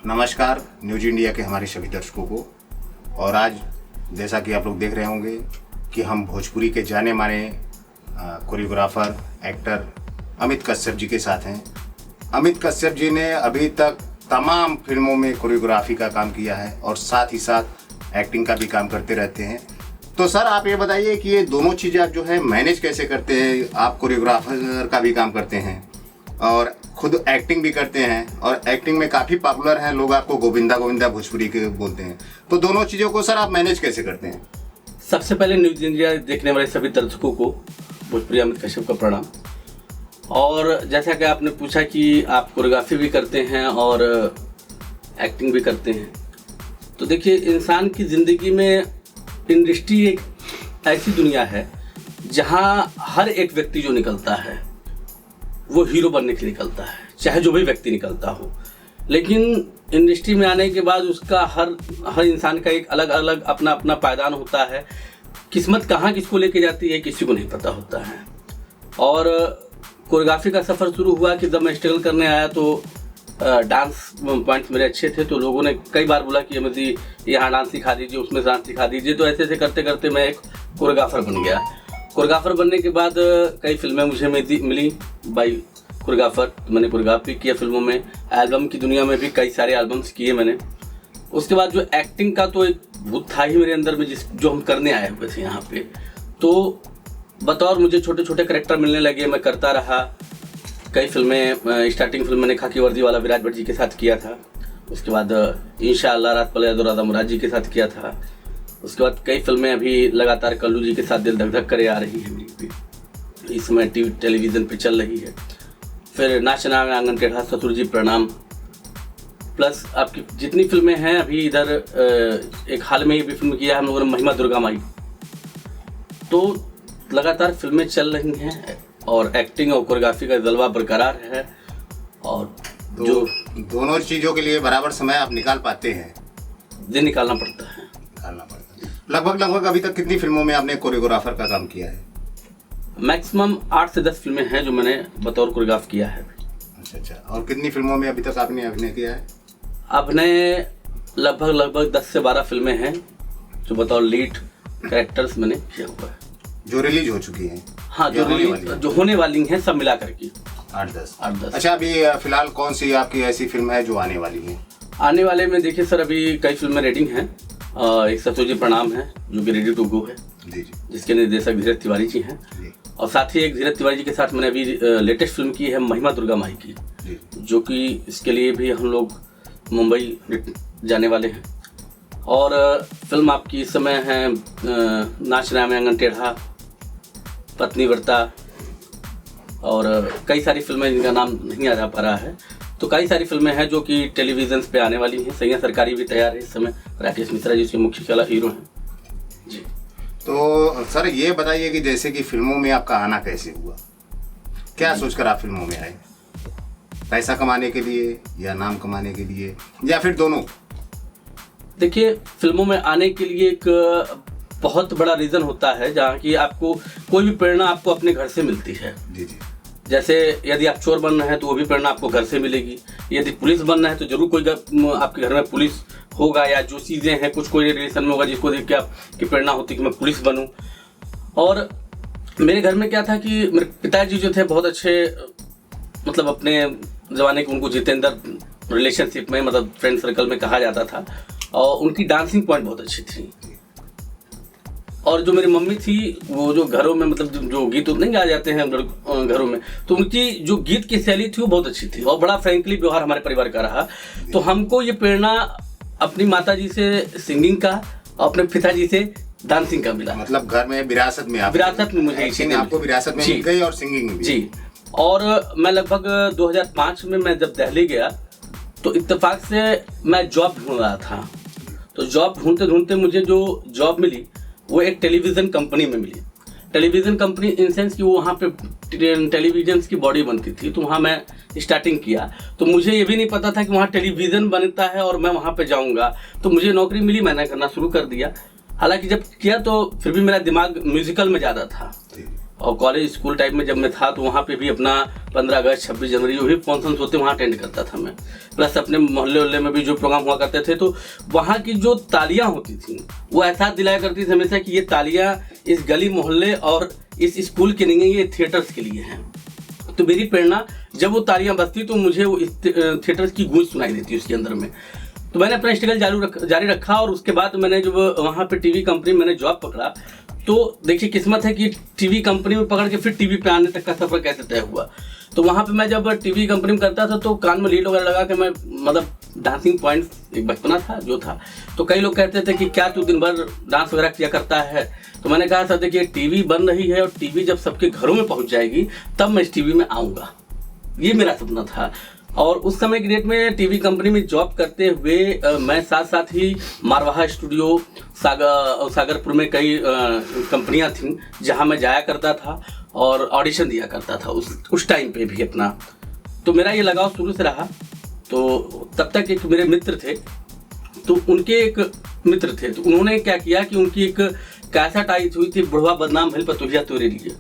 नमस्कार news India के हमारे सभी दर्शकों को। और आज जैसा कि आप लोग देख रहे होंगे कि हम भोजपुरी के जाने माने कोरियोग्राफर एक्टर अमित कश्यप जी के साथ हैं। अमित कश्यप जी ने अभी तक तमाम फिल्मों में कोरियोग्राफी का काम किया है और साथ ही साथ एक्टिंग का भी काम करते रहते हैं। तो सर आप ये बताइए कि ये दोनों चीज़ें आप जो है मैनेज कैसे करते हैं? आप कोरियोग्राफर का भी काम करते हैं और खुद एक्टिंग भी करते हैं और एक्टिंग में काफ़ी पॉपुलर हैं, लोग आपको गोविंदा गोविंदा भोजपुरी के बोलते हैं। तो दोनों चीज़ों को सर आप मैनेज कैसे करते हैं? सबसे पहले न्यूज इंडिया देखने वाले सभी दर्शकों को भोजपुरी अमित कश्यप का प्रणाम। और जैसा कि आपने पूछा कि आप कोरियोग्राफी भी करते हैं और एक्टिंग भी करते हैं, तो देखिए इंसान की ज़िंदगी में इंडस्ट्री एक ऐसी दुनिया है जहाँ हर एक व्यक्ति जो निकलता है वो हीरो बनने के लिए निकलता है, चाहे जो भी व्यक्ति निकलता हो। लेकिन इंडस्ट्री में आने के बाद उसका हर इंसान का एक अलग अलग अपना अपना पायदान होता है। किस्मत कहाँ किसको लेके जाती है किसी को नहीं पता होता है। और कोरियोग्राफी का सफ़र शुरू हुआ कि जब मैं स्ट्रगल करने आया तो डांस पॉइंट्स मेरे अच्छे थे, तो लोगों ने कई बार बोला कि अमित जी यहाँ डांस सिखा दीजिए, उसमें डांस सिखा दीजिए। तो ऐसे ऐसे करते करते मैं एक कोरियोग्राफर बन गया। कोरियोग्राफर बनने के बाद कई फिल्में मुझे मिली बाई कोरियोग्राफर। मैंने कोरियोग्राफी किया फिल्मों में, एल्बम की दुनिया में भी कई सारे एल्बम्स किए मैंने। उसके बाद जो एक्टिंग का तो एक भूत था ही मेरे अंदर में, जो हम करने आए हुए थे यहाँ पे। तो बतौर मुझे छोटे छोटे कैरेक्टर मिलने लगे, मैं करता रहा। कई फिल्में, स्टार्टिंग फिल्म मैंने खाकी वर्दी वाला विराज भट्ट जी के साथ किया था। उसके बाद इंशाअल्लाह रात पले यादो राधा मुराद जी के साथ किया था। उसके बाद कई फिल्में अभी लगातार कल्लू जी के साथ दिल धक धक करे आ रही है मेरी भी, इस समय टेलीविज़न पे चल रही है। फिर नाचना में आंगन टेढ़ा, ससुर जी प्रणाम, प्लस आपकी जितनी फिल्में हैं अभी इधर एक हाल में ही भी फिल्म किया है हम लोगों ने, महिमा दुर्गा माई। तो लगातार फिल्में चल रही हैं और एक्टिंग और कोरियोग्राफी का जलवा बरकरार है। और तो जो दोनों चीज़ों के लिए बराबर समय आप निकाल पाते हैं? दिन निकालना पड़ता है। लगभग अभी तक कितनी फिल्मों में आपने कोरियोग्राफर का काम किया है? मैक्सिमम 8 से 10 फिल्में हैं जो मैंने बतौर कोरियोग्राफ किया है। अच्छा। और कितनी फिल्मों में अभी तक आपने अभिनय किया है? अभिनय लगभग 10 से 12 फिल्में हैं जो बतौर लीड कैरेक्टर्स मैंने किया हुआ है, जो रिलीज हो चुकी हैं। हाँ, जो होने वाली हैं सब मिला करके 8-10। अच्छा, अभी फिलहाल कौन सी आपकी ऐसी फिल्म है जो आने वाली है? आने वाले में देखिए सर, अभी कई फिल्में रेडिंग हैं। एक ससुर जी प्रणाम है जो कि रेडी टू गो है, जिसके निर्देशक धीरज तिवारी जी हैं। और साथ ही एक धीरज तिवारी जी के साथ मैंने अभी लेटेस्ट फिल्म की है महिमा दुर्गा माई की, जो कि इसके लिए भी हम लोग मुंबई जाने वाले हैं। और फिल्म आपकी इस समय है नाचना में आंगन टेढ़ा, पत्नी व्रता, और कई सारी फिल्में जिनका नाम नहीं याद आ पा रहा है। तो कई सारी फिल्में हैं जो कि टेलीविजन पे आने वाली हैं। सैया सरकारी भी तैयार है इस समय, राकेश मिश्रा जी उसके मुख्य कला हीरो हैं जी। तो सर ये बताइए कि जैसे कि फिल्मों में आपका आना कैसे हुआ? क्या सोचकर आप फिल्मों में आए? पैसा कमाने के लिए या नाम कमाने के लिए या फिर दोनों? देखिए, फिल्मों में आने के लिए एक बहुत बड़ा रीज़न होता है, जहाँ की आपको कोई भी प्रेरणा आपको अपने घर से मिलती है। जी। जैसे यदि आप चोर बनना है तो वो भी प्रेरणा आपको घर से मिलेगी। यदि पुलिस बनना है तो जरूर कोई आपके घर में पुलिस होगा, या जो चीज़ें हैं कुछ कोई रिलेशन में होगा जिसको देख के आपकी प्रेरणा होती है कि मैं पुलिस बनूं। और मेरे घर में क्या था कि मेरे पिताजी जो थे बहुत अच्छे, मतलब अपने ज़माने के उनको जितेंद्र रिलेशनशिप में, मतलब फ्रेंड सर्कल में कहा जाता था, और उनकी डांसिंग पॉइंट बहुत अच्छी थी। और जो मेरी मम्मी थी वो जो घरों में, मतलब जो गीत नहीं गा जाते हैं घरों में, तो उनकी जो गीत की शैली थी वो बहुत अच्छी थी और बड़ा फ्रैंकली व्यवहार हमारे परिवार का रहा। तो हमको ये प्रेरणा अपनी माताजी से सिंगिंग का और अपने पिताजी से डांसिंग का मिला। मतलब घर में विरासत में मुझे आपको विरासत में मिल गई और सिंगिंग में भी। जी। और मैं लगभग 2005 में मैं जब दिल्ली गया तो इत्तेफाक से मैं जॉब ढूंढ रहा था। तो जॉब ढूंढते ढूंढते मुझे जो जॉब मिली वो एक टेलीविज़न कंपनी में मिली। टेलीविज़न कंपनी इन सेंस कि वो वहाँ पे टेलीविजन की बॉडी बनती थी, तो वहाँ मैं स्टार्टिंग किया। तो मुझे ये भी नहीं पता था कि वहाँ टेलीविज़न बनता है और मैं वहाँ पे जाऊँगा। तो मुझे नौकरी मिली, मैंने करना शुरू कर दिया। हालांकि जब किया तो फिर भी मेरा दिमाग म्यूज़िकल में ज़्यादा था, और कॉलेज स्कूल टाइप में जब मैं था तो वहाँ पे भी अपना 15 अगस्त 26 जनवरी जो भी फंक्शन होते वहाँ अटेंड करता था मैं। प्लस अपने मोहल्ले वल्ले में भी जो प्रोग्राम हुआ करते थे तो वहाँ की जो तालियाँ होती थी वो एहसास दिलाया करती थी हमेशा कि ये तालियाँ इस गली मोहल्ले और इस स्कूल के नहीं है, ये थिएटर्स के लिए हैं। तो मेरी प्रेरणा जब वो तालियां बजती तो मुझे वो इस थिएटर्स की गूंज सुनाई देती उसके अंदर में। तो मैंने अपना स्ट्रगल जारी रखा और उसके बाद मैंने जब वहाँ पे टीवी कंपनी में मैंने जॉब पकड़ा तो देखिए किस्मत है कि टीवी कंपनी में पकड़ के फिर टीवी पे आने तक का सफर कैसे तय हुआ। तो वहाँ पे मैं जब टीवी कंपनी में करता था तो कान में लीड वगैरह लगा के मैं मतलब डांसिंग पॉइंट एक बचपना था जो था। तो कई लोग कहते थे कि क्या तू दिन भर डांस वगैरह किया करता है। तो मैंने कहा सर देखिए टीवी बन रही है और टीवी जब सबके घरों में पहुँच जाएगी तब मैं इस टीवी में आऊँगा, ये मेरा सपना था। और उस समय की डेट में टीवी कंपनी में जॉब करते हुए मैं साथ साथ ही मारवाहा स्टूडियो सागरपुर में कई कंपनियां थीं जहां मैं जाया करता था और ऑडिशन दिया करता था उस टाइम पे भी अपना। तो मेरा ये लगाव शुरू से रहा। तो तब तक एक मेरे मित्र थे तो उनके एक मित्र थे तो उन्होंने क्या किया कि उनकी एक कैसेट आई हुई थी बुढ़वा बदनाम भइल पतोहिया तोरे लिए।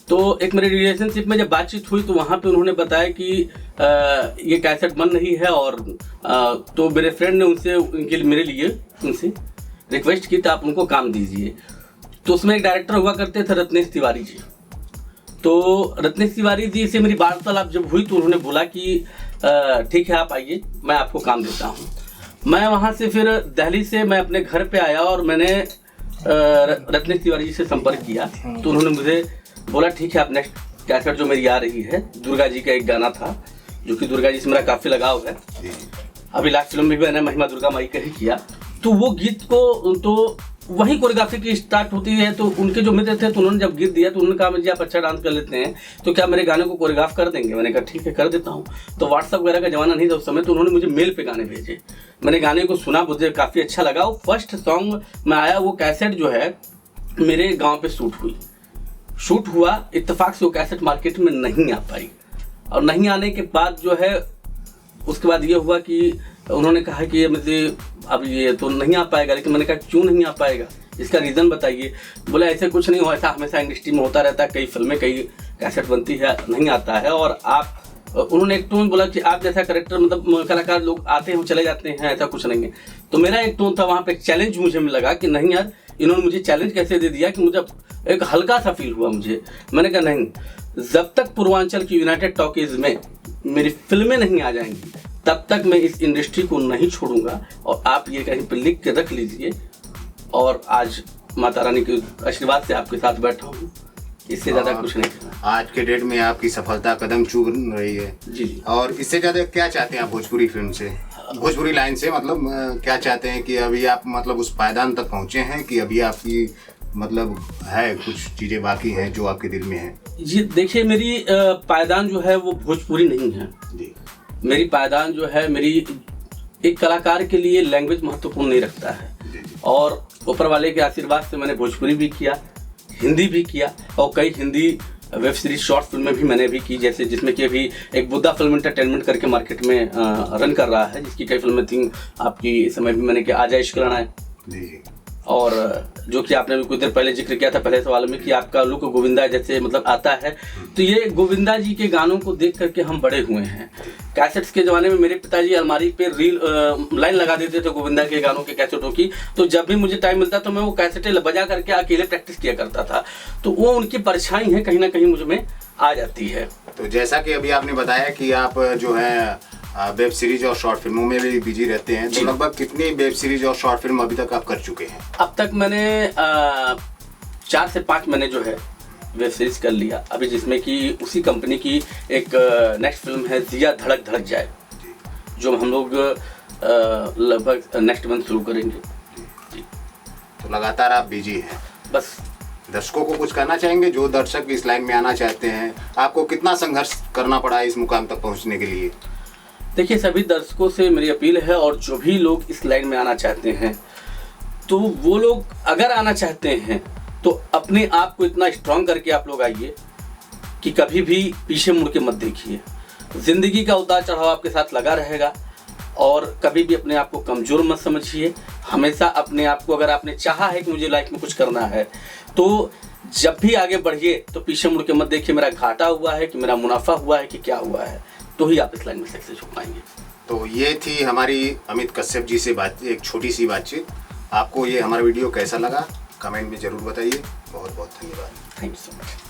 तो एक मेरे रिलेशनशिप में जब बातचीत हुई तो वहाँ पे उन्होंने बताया कि ये कैसेट बन रही है और तो मेरे फ्रेंड ने उनसे मेरे लिए उनसे रिक्वेस्ट की तो आप उनको काम दीजिए। तो उसमें एक डायरेक्टर हुआ करते थे रत्नेश तिवारी जी। तो रत्नेश तिवारी जी से मेरी वार्तालाप जब हुई तो उन्होंने बोला कि ठीक है आप आइए, मैं आपको काम देता हूँ। मैं वहाँ से फिर दिल्ली से मैं अपने घर पे आया और मैंने रत्नेश तिवारी जी से संपर्क किया। तो उन्होंने मुझे बोला ठीक है आप नेक्स्ट कैसेट जो मेरी आ रही है दुर्गा जी का एक गाना था जो कि दुर्गा जी से मेरा काफ़ी लगाव है। अभी लास्ट फिल्म में भी मैंने महिमा दुर्गा माई का ही किया। तो वो गीत को तो वही कोरियोग्राफी की स्टार्ट होती है। तो उनके जो मित्र थे तो उन्होंने जब गीत दिया तो उन्होंने कहा जी आप अच्छा डांस कर लेते हैं तो क्या मेरे गाने को कोरियोग्राफ कर देंगे। मैंने कहा ठीक है कर देता हूँ। तो व्हाट्सअप वगैरह का जमाना नहीं था उस समय तो उन्होंने मुझे मेल पे गाने भेजे। मैंने गाने को सुना, मुझे काफ़ी अच्छा लगा। वो फर्स्ट सॉन्ग में आया वो कैसेट जो है मेरे गाँव पे शूट हुआ। इत्तेफाक से वो कैसेट मार्केट में नहीं आ पाई और नहीं आने के बाद जो है उसके बाद ये हुआ कि उन्होंने कहा कि मुझे अब ये तो नहीं आ पाएगा। लेकिन मैंने कहा क्यों नहीं आ पाएगा, इसका रीज़न बताइए। बोला ऐसे कुछ नहीं हुआ, ऐसा हमेशा इंडस्ट्री में होता रहता है, कई फिल्में कई कैसेट बनती है नहीं आता है। और आप उन्होंने एक टोन बोला कि आप जैसा करेक्टर मतलब कलाकार लोग आते हैं वो चले जाते हैं, ऐसा कुछ नहीं है। तो मेरा एक टोन था वहाँ पे, एक चैलेंज मुझे लगा कि नहीं यार इन्होंने मुझे चैलेंज कैसे दे दिया कि मुझे एक हल्का सा फील हुआ मुझे। मैंने कहा नहीं, जब तक पूर्वांचल की यूनाइटेड टॉकीज में मेरी फिल्में नहीं आ जाएंगी तब तक मैं इस इंडस्ट्री को नहीं छोड़ूंगा। और आप ये कहीं पर लिख के रख लीजिए। और आज माता रानी के आशीर्वाद से आपके साथ बैठा हूँ, इससे ज़्यादा कुछ नहीं करना। आज के डेट में आपकी सफलता कदम चूम रही है जी। और इससे ज़्यादा क्या चाहते हैं आप भोजपुरी फिल्म से, भोजपुरी लाइन से? मतलब क्या चाहते हैं कि अभी आप मतलब उस पायदान तक पहुँचे हैं कि अभी आपकी मतलब है कुछ चीज़ें बाकी हैं जो आपके दिल में हैं? जी देखिए, मेरी पायदान जो है वो भोजपुरी नहीं है जी। मेरी पायदान जो है मेरी एक कलाकार के लिए लैंग्वेज महत्वपूर्ण नहीं रखता है। और ऊपर वाले के आशीर्वाद से मैंने भोजपुरी भी किया, हिंदी भी किया और कई हिंदी वेब सीरीज शॉर्ट फिल्में भी मैंने भी की, जैसे जिसमें कि अभी एक बुद्धा फिल्म एंटरटेनमेंट करके मार्केट में रन कर रहा है, जिसकी कई फिल्में थी आपकी इस समय भी मैंने किया, आजा इश्क लड़ा है। और जो कि आपने भी कुछ देर पहले जिक्र किया था पहले सवाल में कि आपका लुक गोविंदा जैसे मतलब आता है। तो ये गोविंदा जी के गानों को देख करके हम बड़े हुए हैं। कैसेट्स के ज़माने में मेरे पिताजी अलमारी पे लाइन लगा देते थे गोविंदा के गानों के कैसेटों की। तो जब भी मुझे टाइम मिलता तो मैं वो कैसेटें बजा करके अकेले प्रैक्टिस किया करता था। तो वो उनकी परछाई है कहीं ना कहीं मुझ में आ जाती है। तो जैसा कि अभी आपने बताया कि आप जो है वेब सीरीज और शॉर्ट फिल्मों में भी बिजी रहते हैं, तो लगभग कितनी वेब सीरीज और शॉर्ट फिल्म अभी तक आप कर चुके हैं? अब तक मैंने 4 से 5 महीने जो है वेब सीरीज कर लिया अभी, जिसमें कि उसी कंपनी की एक नेक्स्ट फिल्म है जिया धड़क धड़क जाए, जो हम लोग लगभग नेक्स्ट मंथ शुरू करेंगे। जी। तो लगातार आप बिजी हैं। बस दर्शकों को कुछ कहना चाहेंगे जो दर्शक इस लाइन में आना चाहते हैं? आपको कितना संघर्ष करना पड़ा इस मुकाम तक पहुंचने के लिए? देखिए, सभी दर्शकों से मेरी अपील है और जो भी लोग इस लाइन में आना चाहते हैं तो वो लोग अगर आना चाहते हैं तो अपने आप को इतना स्ट्रांग करके आप लोग आइए कि कभी भी पीछे मुड़ के मत देखिए। ज़िंदगी का उतार चढ़ाव आपके साथ लगा रहेगा और कभी भी अपने आप को कमज़ोर मत समझिए। हमेशा अपने आप को, अगर आपने चाहा है कि मुझे लाइफ में कुछ करना है तो जब भी आगे बढ़िए तो पीछे मुड़ के मत देखिए मेरा घाटा हुआ है कि मेरा मुनाफा हुआ है कि क्या हुआ है, तो ही आप इस लाइन में सक्सेस हो पाएंगे। तो ये थी हमारी अमित कश्यप जी से बात, एक छोटी सी बातचीत। आपको ये हमारा वीडियो कैसा लगा कमेंट में ज़रूर बताइए। बहुत बहुत धन्यवाद। Thank you so much.